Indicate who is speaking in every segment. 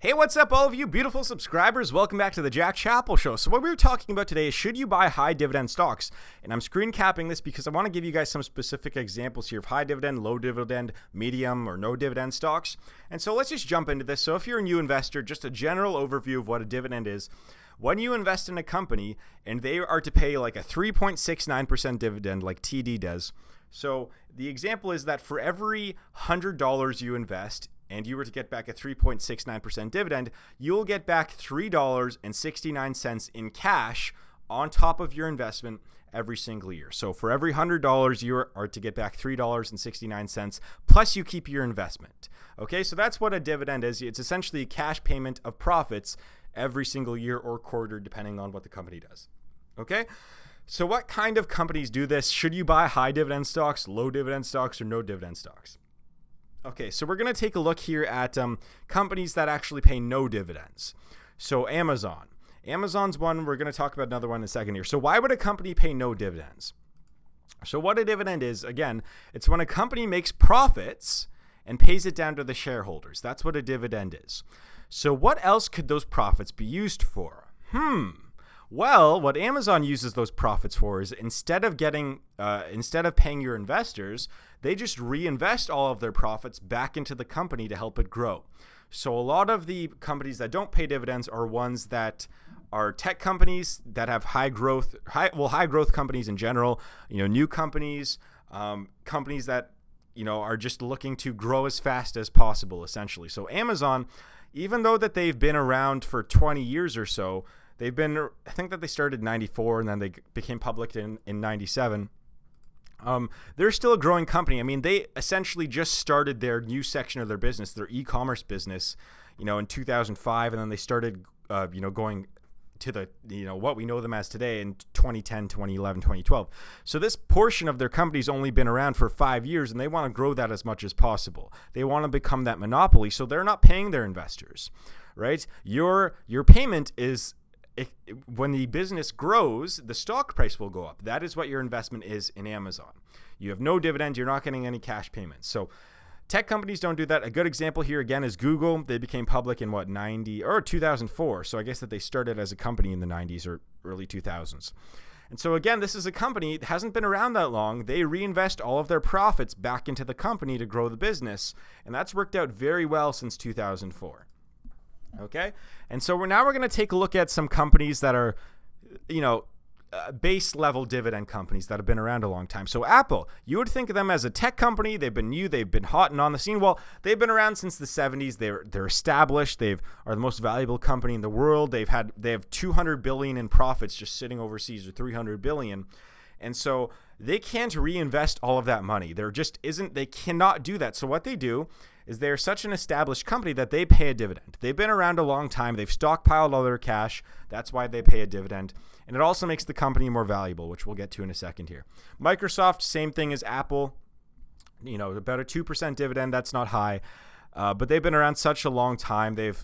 Speaker 1: Hey, what's up, all of you beautiful subscribers? Welcome back to the Chapple Show. So what we were talking about today is, should you buy high dividend stocks? And I'm screen capping this because I want to give you guys some specific examples here of high dividend, low dividend, medium, or no dividend stocks. And so let's just jump into this. So if you're a new investor, just a general overview of what a dividend is. When you invest in a company and they are to pay like a 3.69% dividend like TD does. So the example is that for every $100 you invest, and you were to get back a 3.69% dividend, you'll get back $3.69 in cash on top of your investment every single year. So for every $100, you are to get back $3.69, plus you keep your investment. Okay, so that's what a dividend is. It's essentially a cash payment of profits every single year or quarter, depending on what the company does. Okay, so what kind of companies do this? Should you buy high dividend stocks, low dividend stocks, or no dividend stocks? Okay, so we're going to take a look here at companies that actually pay no dividends. So Amazon. Amazon's one. We're going to talk about another one in a second here. So why would a company pay no dividends? So what a dividend is, again, it's when a company makes profits and pays it down to the shareholders. That's what a dividend is. So what else could those profits be used for? Well, what Amazon uses those profits for is instead of paying your investors, they just reinvest all of their profits back into the company to help it grow. So a lot of the companies that don't pay dividends are ones that are tech companies that have high growth companies in general, new companies, companies that, are just looking to grow as fast as possible, essentially. So Amazon, even though that they've been around for 20 years or so, I think that they started in 94 and then they became public in 97. They're still a growing company. I mean, they essentially just started their new section of their business, their e-commerce business, in 2005. And then they started, going to the, what we know them as today in 2010, 2011, 2012. So this portion of their company's only been around for 5 years and they want to grow that as much as possible. They want to become that monopoly. So they're not paying their investors, right? Your payment is, when the business grows, the stock price will go up. That is what your investment is in Amazon. You have no dividend. You're not getting any cash payments. So tech companies don't do that. A good example here, again, is Google. They became public in 2004. So I guess that they started as a company in the 90s or early 2000s. And so again, this is a company that hasn't been around that long. They reinvest all of their profits back into the company to grow the business. And that's worked out very well since 2004. Okay, and so we're going to take a look at some companies that are, base level dividend companies that have been around a long time. So Apple, you would think of them as a tech company. They've been new, they've been hot and on the scene. Well, they've been around since the 70s. They're established. They are the most valuable company in the world. They have $200 billion in profits just sitting overseas, or $300 billion. And so they can't reinvest all of that money. They cannot do that. So what they do is they're such an established company that they pay a dividend. They've been around a long time. They've stockpiled all their cash. That's why they pay a dividend. And it also makes the company more valuable, which we'll get to in a second here. Microsoft, same thing as Apple, about a 2% dividend. That's not high. But they've been around such a long time. They've,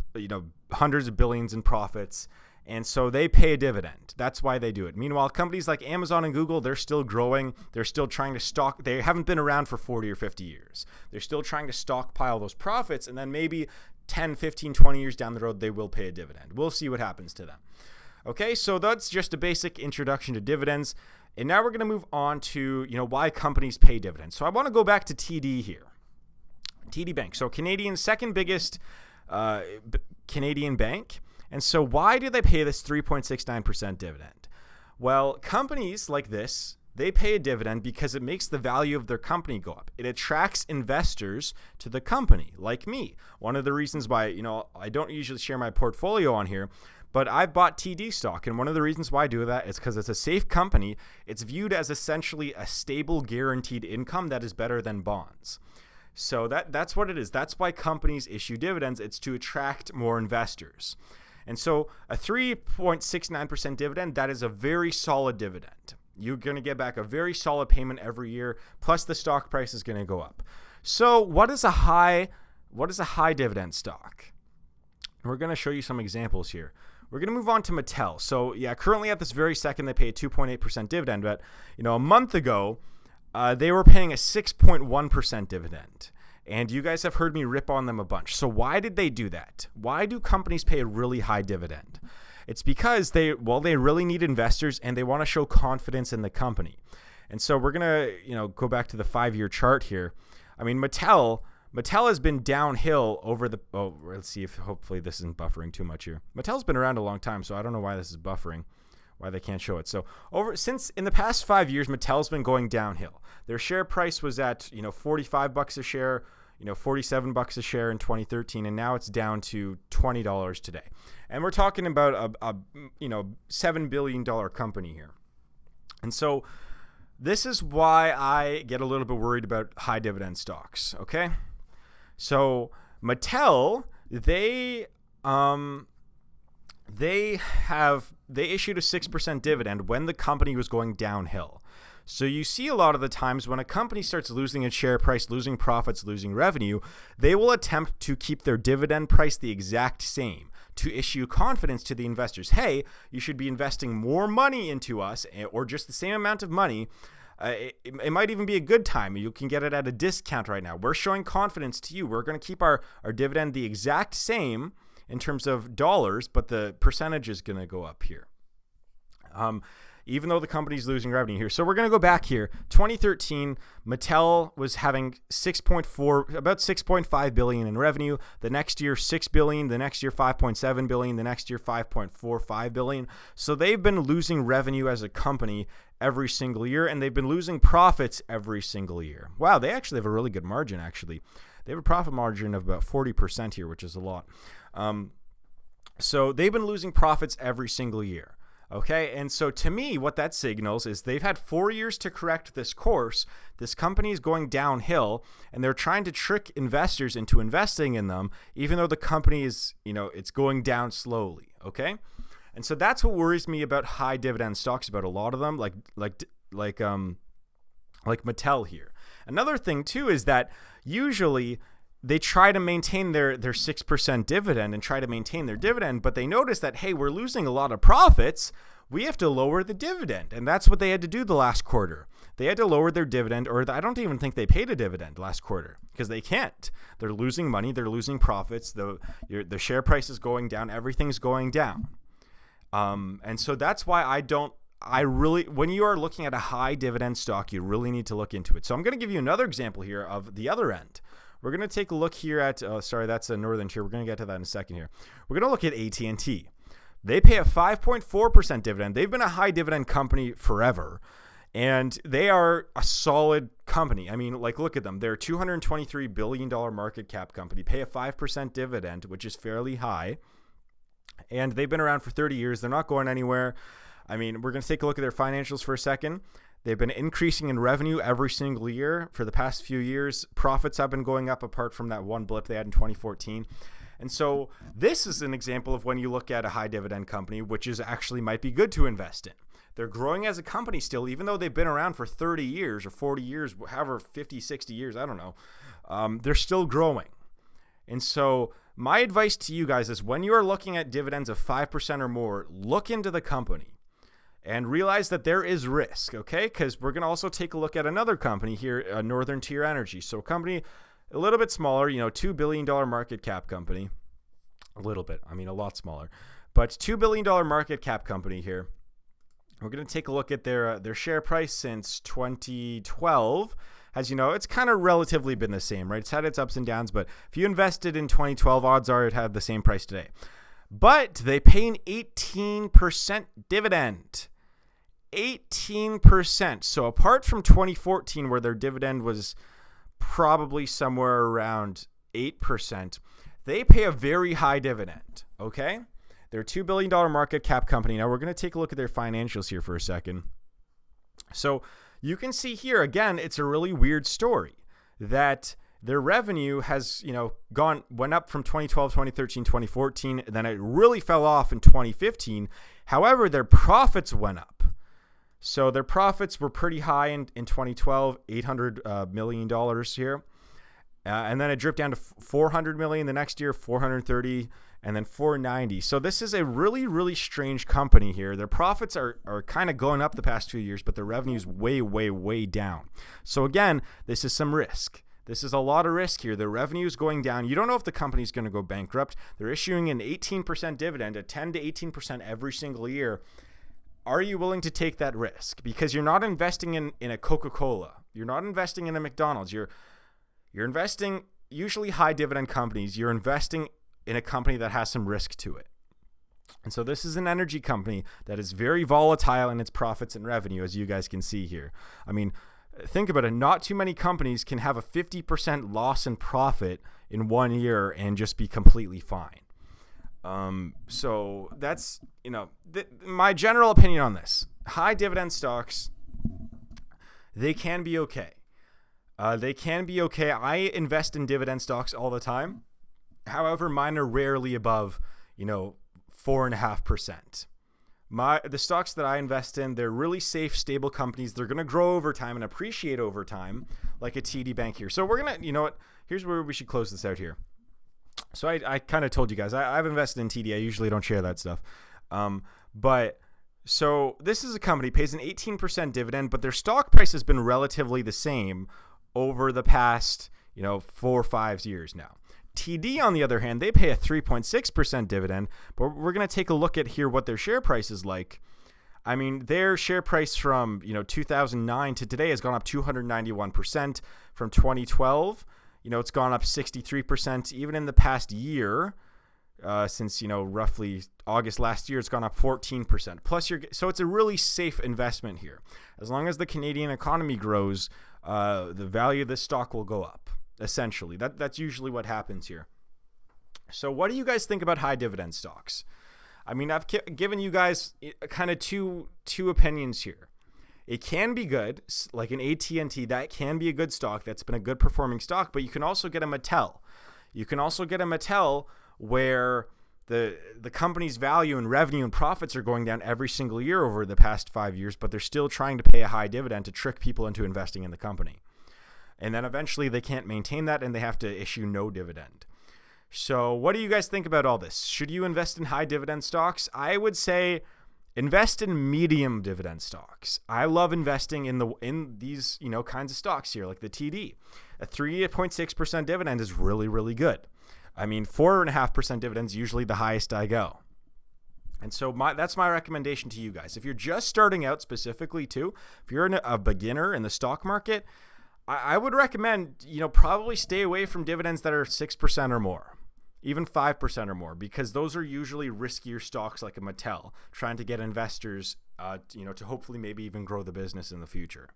Speaker 1: hundreds of billions in profits. And so they pay a dividend. That's why they do it. Meanwhile, companies like Amazon and Google, they're still growing. They're still trying to stock. They haven't been around for 40 or 50 years. They're still trying to stockpile those profits. And then maybe 10, 15, 20 years down the road, they will pay a dividend. We'll see what happens to them. Okay, so that's just a basic introduction to dividends. And now we're going to move on to, why companies pay dividends. So I want to go back to TD here. TD Bank. So Canadian's second biggest Canadian bank. And so why do they pay this 3.69% dividend? Well, companies like this, they pay a dividend because it makes the value of their company go up. It attracts investors to the company, like me. One of the reasons why, I don't usually share my portfolio on here, but I've bought TD stock. And one of the reasons why I do that is because it's a safe company. It's viewed as essentially a stable, guaranteed income that is better than bonds. So that's what it is. That's why companies issue dividends. It's to attract more investors. And so a 3.69% dividend, that is a very solid dividend. You're going to get back a very solid payment every year, plus the stock price is going to go up. So what is a high dividend stock? We're going to show you some examples here. We're going to move on to Mattel. So yeah, currently at this very second, they pay a 2.8% dividend, but a month ago, they were paying a 6.1% dividend. And you guys have heard me rip on them a bunch. So why did they do that? Why do companies pay a really high dividend? It's because they really need investors and they want to show confidence in the company. And so we're going to, go back to the 5-year chart here. I mean, Mattel has been downhill over the, let's see if hopefully this isn't buffering too much here. Mattel's been around a long time, so I don't know why this is buffering, why they can't show it. So since in the past 5 years, Mattel's been going downhill. Their share price was at, $45 a share, $47 a share in 2013, and now it's down to $20 today. And we're talking about a $7 billion company here. And so this is why I get a little bit worried about high dividend stocks, okay? So Mattel, they issued a 6% dividend when the company was going downhill. So you see a lot of the times when a company starts losing its share price, losing profits, losing revenue, they will attempt to keep their dividend price the exact same to issue confidence to the investors. Hey, you should be investing more money into us or just the same amount of money. It might even be a good time. You can get it at a discount right now. We're showing confidence to you. We're going to keep our dividend the exact same in terms of dollars, but the percentage is going to go up here. Even though the company's losing revenue here. So we're going to go back here. 2013, Mattel was having about 6.5 billion in revenue. The next year, 6 billion. The next year, 5.7 billion. The next year, 5.45 billion. So they've been losing revenue as a company every single year, and they've been losing profits every single year. Wow, they actually have a really good margin, actually. They have a profit margin of about 40% here, which is a lot. So they've been losing profits every single year. Okay, and so to me, what that signals is they've had 4 years to correct this course. This company is going downhill, and they're trying to trick investors into investing in them, even though the company is, it's going down slowly. Okay, and so that's what worries me about high dividend stocks, about a lot of them, like Mattel here. Another thing too is that usually they try to maintain their 6% dividend and try to maintain their dividend, but they notice that, hey, we're losing a lot of profits. We have to lower the dividend. And that's what they had to do the last quarter. They had to lower their dividend, or I don't even think they paid a dividend last quarter because they can't. They're losing money. They're losing profits. The share price is going down. Everything's going down. And so that's why when you are looking at a high dividend stock, you really need to look into it. So I'm going to give you another example here of the other end. We're going to take a look here at, that's a Northern Tier. We're going to get to that in a second here. We're going to look at AT&T. They pay a 5.4% dividend. They've been a high dividend company forever, and they are a solid company. I mean, look at them. They're a $223 billion market cap company, pay a 5% dividend, which is fairly high, and they've been around for 30 years. They're not going anywhere. I mean, we're going to take a look at their financials for a second. They've been increasing in revenue every single year for the past few years. Profits have been going up apart from that one blip they had in 2014. And so this is an example of when you look at a high dividend company, which is actually might be good to invest in. They're growing as a company still, even though they've been around for 30 years or 40 years, however, 50, 60 years, I don't know. They're still growing. And so my advice to you guys is when you are looking at dividends of 5% or more, look into the company. And realize that there is risk, okay? Because we're going to also take a look at another company here, Northern Tier Energy. So a company a little bit smaller, $2 billion market cap company. A little bit, a lot smaller. But $2 billion market cap company here. We're going to take a look at their share price since 2012. As you know, it's kind of relatively been the same, right? It's had its ups and downs, but if you invested in 2012, odds are it had the same price today. But they pay an 18% dividend. 18%. So apart from 2014, where their dividend was probably somewhere around 8%, they pay a very high dividend, okay? They're a $2 billion market cap company. Now we're going to take a look at their financials here for a second. So you can see here, again, it's a really weird story that their revenue has, went up from 2012, 2013, 2014, and then it really fell off in 2015. However, their profits went up. So their profits were pretty high in 2012, $800 million here. And then it dripped down to $400 million the next year, $430, and then $490. So this is a really, really strange company here. Their profits are kind of going up the past 2 years, but their revenue is way, way, way down. So again, this is some risk. This is a lot of risk here. The revenue is going down. You don't know if the company's going to go bankrupt. They're issuing an 18% dividend, a 10 to 18% every single year. Are you willing to take that risk? Because you're not investing in a Coca-Cola. You're not investing in a McDonald's. You're investing, usually high dividend companies, you're investing in a company that has some risk to it. And so this is an energy company that is very volatile in its profits and revenue, as you guys can see here. I mean, think about it. Not too many companies can have a 50% loss in profit in 1 year and just be completely fine. So that's, my general opinion on this. High dividend stocks, they can be okay. I invest in dividend stocks all the time. However, mine are rarely above, 4.5%. The stocks that I invest in, they're really safe, stable companies. They're going to grow over time and appreciate over time, like a TD Bank here. So we're going to, here's where we should close this out here. So I kind of told you guys, I've invested in TD. I usually don't share that stuff. So this is a company, pays an 18% dividend, but their stock price has been relatively the same over the past, 4 or 5 years now. TD, on the other hand, they pay a 3.6% dividend, but we're going to take a look at here what their share price is like. I mean, their share price from 2009 to today has gone up 291%. From 2012, it's gone up 63%. Even in the past year, since roughly August last year, it's gone up 14%. Plus, so it's a really safe investment here. As long as the Canadian economy grows, the value of this stock will go up. Essentially, that's usually what happens here. So what do you guys think about high dividend stocks? I mean, I've given you guys kind of two opinions here. It can be good, like an AT&T, that can be a good stock. That's been a good performing stock, but you can also get a Mattel. You can also get a Mattel where the company's value and revenue and profits are going down every single year over the past 5 years, but they're still trying to pay a high dividend to trick people into investing in the company. And then eventually they can't maintain that and they have to issue no dividend. So what do you guys think about all this? Should you invest in high dividend stocks? I would say invest in medium dividend stocks. I love investing in these, kinds of stocks here, like the TD. A 3.6% dividend is really, really good. I mean, 4.5% dividend is usually the highest I go. And so that's my recommendation to you guys. If you're just starting out specifically too, if you're a beginner in the stock market, I would recommend, probably stay away from dividends that are 6% or more, even 5% or more, because those are usually riskier stocks like a Mattel, trying to get investors, to hopefully maybe even grow the business in the future.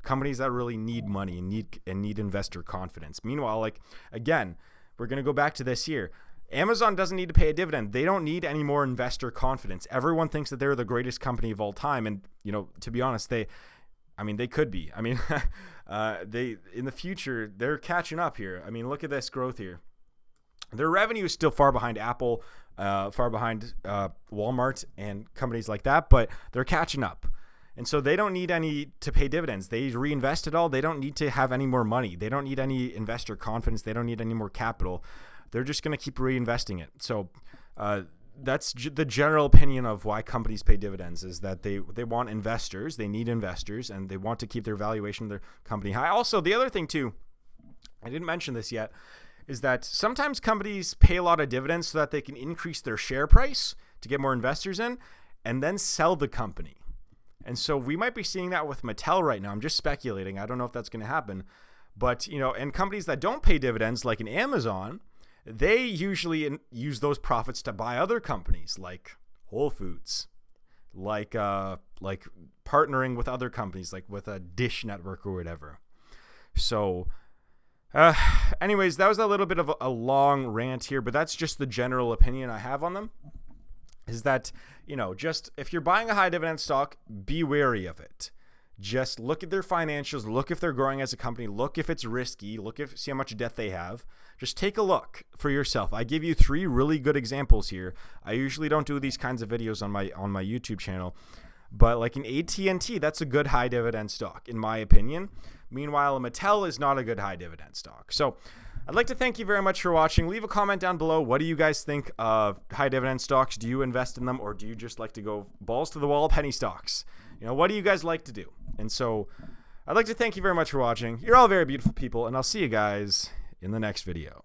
Speaker 1: Companies that really need money and need investor confidence. Meanwhile, again, we're going to go back to this here. Amazon doesn't need to pay a dividend. They don't need any more investor confidence. Everyone thinks that they're the greatest company of all time. And, to be honest, they could be. I mean, they in the future, they're catching up here. I mean, look at this growth here. Their revenue is still far behind Apple, far behind Walmart and companies like that, but they're catching up. And so they don't need to pay dividends. They reinvest it all. They don't need to have any more money. They don't need any investor confidence. They don't need any more capital. They're just going to keep reinvesting it. So that's the general opinion of why companies pay dividends, is that they want investors, they need investors, and they want to keep their valuation of their company high. Also, the other thing too, I didn't mention this yet, is that sometimes companies pay a lot of dividends so that they can increase their share price to get more investors in and then sell the company. And so we might be seeing that with Mattel right now. I'm just speculating. I don't know if that's going to happen. But, and companies that don't pay dividends, like an Amazon, they usually use those profits to buy other companies like Whole Foods, like partnering with other companies, like with a Dish Network or whatever. So anyways, that was a little bit of a long rant here, but that's just the general opinion I have on them, is that, just if you're buying a high dividend stock, be wary of it. Just look at their financials, look if they're growing as a company, look if it's risky, see how much debt they have. Just take a look for yourself. I give you 3 really good examples here. I usually don't do these kinds of videos on my YouTube channel, but like an AT&T, that's a good high dividend stock in my opinion. Meanwhile, a Mattel is not a good high dividend stock. So I'd like to thank you very much for watching. Leave a comment down below. What do you guys think of high dividend stocks? Do you invest in them, or do you just like to go balls to the wall penny stocks? What do you guys like to do? And so I'd like to thank you very much for watching. You're all very beautiful people, and I'll see you guys in the next video.